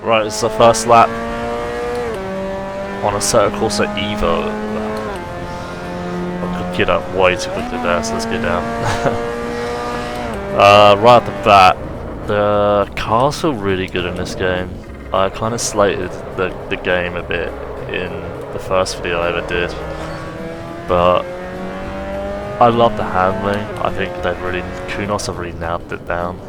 Right, it's the first lap on Assetto Corsa EVO. I could get up way too quickly there, so let's get down. Right at the bat, the cars feel really good in this game. I kind of slated the game a bit in the first video I ever did, but I love the handling. I think Kunos have really nailed it down.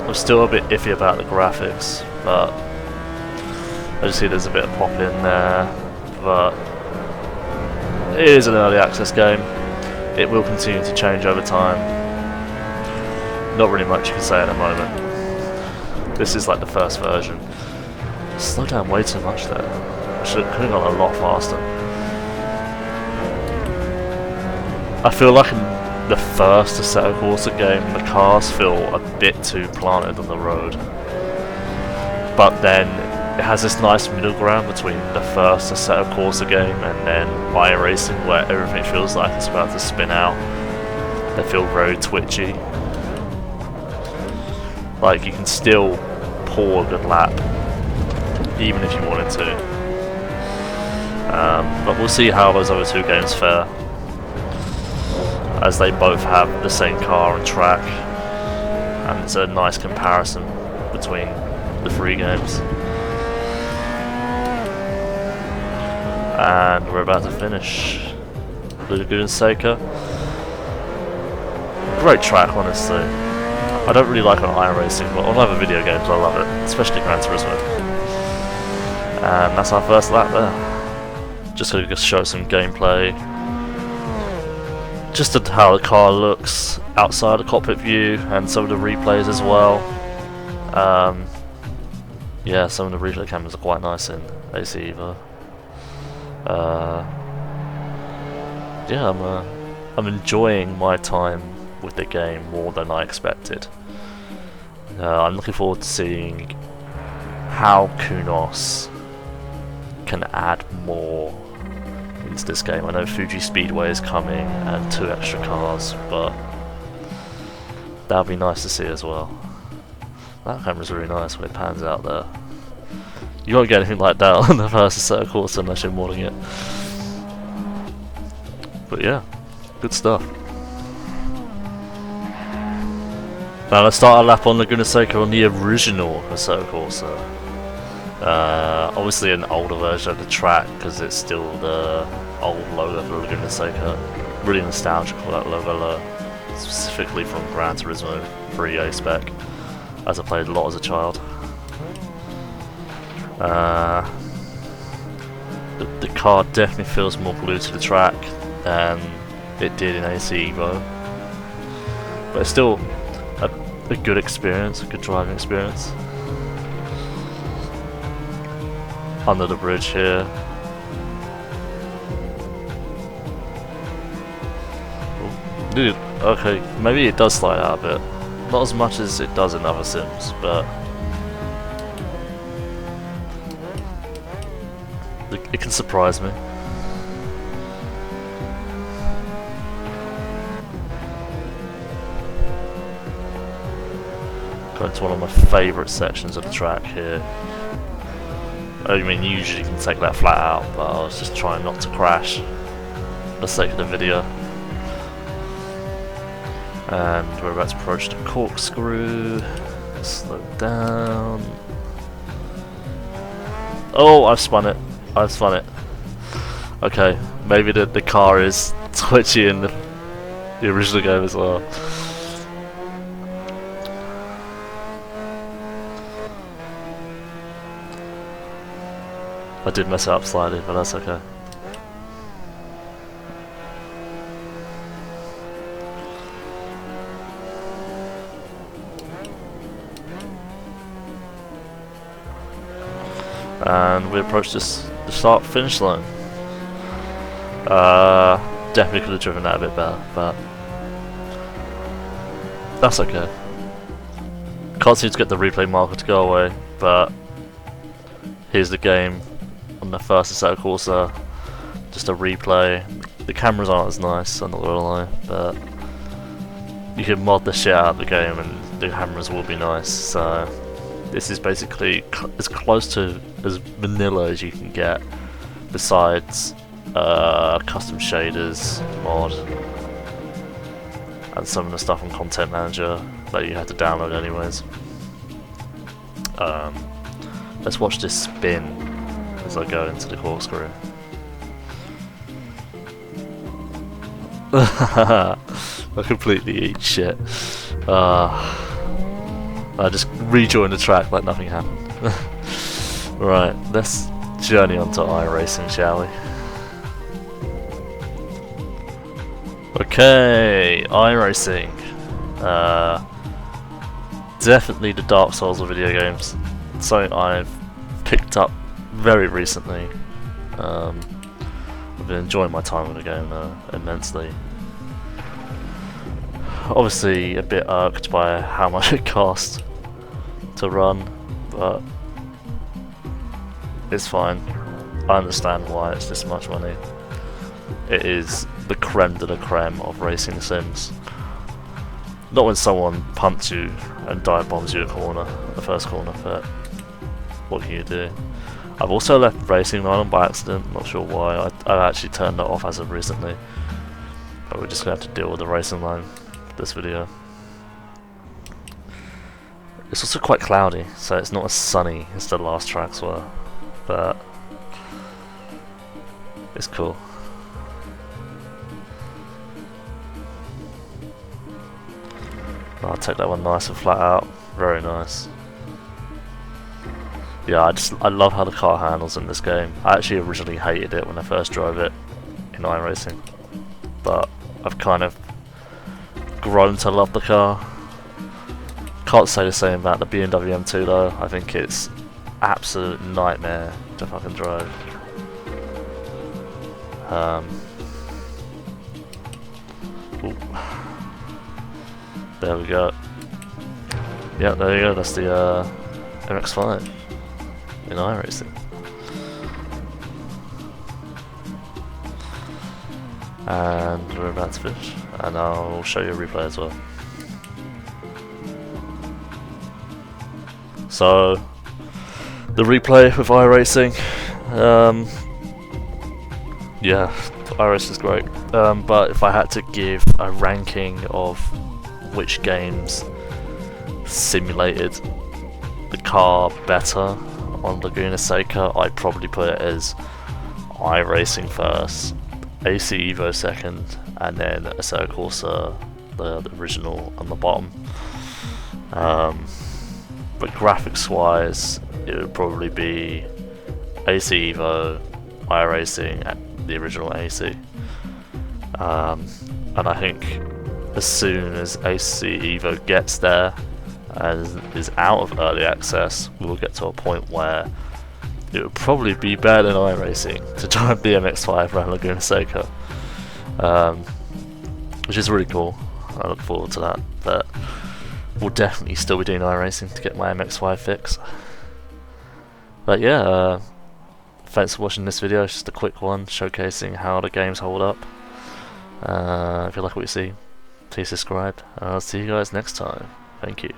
I'm still a bit iffy about the graphics, but I just see there's a bit of pop in there, but it is an early access game. It will continue to change over time. Not really much you can say at the moment. This is like the first version. Slow down way too much there. I could have gone a lot faster. I feel like in the first Assetto Corsa game, the cars feel a bit too planted on the road. But then it has this nice middle ground between the first Assetto Corsa game and then iRacing, where everything feels like it's about to spin out. They feel very twitchy. Like you can still pull a good lap, even if you wanted to. But we'll see how those other two games fare, as they both have the same car and track, and it's a nice comparison between the three games. And we're about to finish Laguna Seca. Great track, honestly. I don't really like on iRacing, but on other video games I love it, especially Gran Turismo. And that's our first lap there. Just going to show some gameplay. Just how the car looks outside the cockpit view, and some of the replays as well. Yeah, some of the replay cameras are quite nice in AC EVO. Yeah, I'm enjoying my time with the game more than I expected. I'm looking forward to seeing how Kunos can add more into this game. I know Fuji Speedway is coming and 2 extra cars, but that'll be nice to see as well. That camera's really nice when it pans out there. You won't get anything like that on the first Assetto Corsa unless you're modding it. But yeah, good stuff. Now let's start our lap on Laguna Seca on the original Assetto Corsa. Obviously an older version of the track, because it's still the old logo for Laguna Seca. Really nostalgic for that logo, specifically from Gran Turismo 3A spec, as I played a lot as a child. The car definitely feels more glued to the track than it did in AC EVO, but it's still a good experience, a good driving experience. Under the bridge here. Dude, okay, maybe it does slide out a bit. Not as much as it does in other sims, but it can surprise me. Going to one of my favourite sections of the track here. I mean, usually you can take that flat out, but I was just trying not to crash for the sake of the video. And we're about to approach the corkscrew. Slow down. Oh, I've spun it. I've spun it. Okay, maybe the car is twitchy in the original game as well. I did mess it up slightly, but that's okay. And we approach the start-finish line. Definitely could have driven that a bit better, but that's okay. Can't seem to get the replay marker to go away, but here's the game on the first Assetto Corsa. Just a replay. The cameras aren't as nice, I'm not gonna lie, but you can mod the shit out of the game and the cameras will be nice, so This is basically as close to as vanilla as you can get, besides custom shaders mod and some of the stuff on Content Manager that you had to download anyways. Let's watch this spin as I go into the corkscrew. I completely eat shit. I just rejoined the track like nothing happened. Right, let's journey onto iRacing, shall we? Okay, iRacing. Definitely the Dark Souls of video games. Something I've picked up very recently. I've been enjoying my time with the game immensely. Obviously a bit irked by how much it costs to run, but it's fine. I understand why it's this much money. It is the creme de la creme of racing sims. Not when someone punts you and dive bombs you a corner, the first corner, but what can you do? I've also left racing on by accident, not sure why. I actually turned that off as of recently, but we're just going to have to deal with the racing line for this video. It's also quite cloudy, so it's not as sunny as the last tracks were, but it's cool. I'll take that one nice and flat out, very nice. Yeah, I love how the car handles in this game. I actually originally hated it when I first drove it in iRacing, but I've kind of grown to love the car. Can't say the same about the BMW M2 though. I think it's absolute nightmare to fucking drive. Ooh. There we go. Yeah, there you go. That's the MX5 in iRacing. And we're about to finish, and I'll show you a replay as well. So, the replay with iRacing, yeah, iRacing is great. But if I had to give a ranking of which games simulated the car better on Laguna Seca, I'd probably put it as iRacing first, AC EVO second, and then Assetto Corsa, the original, on the bottom. But graphics wise, it would probably be AC EVO, iRacing, and the original AC. And I think as soon as AC EVO gets there and is out of early access, we'll get to a point where it would probably be better than iRacing to drive the MX5 around Laguna Seca, which is really cool. I look forward to that, but we'll definitely still be doing iRacing to get my MX5 fix. But yeah, thanks for watching this video. It's just a quick one showcasing how the games hold up. If you like what you see, please subscribe, and I'll see you guys next time. Thank you.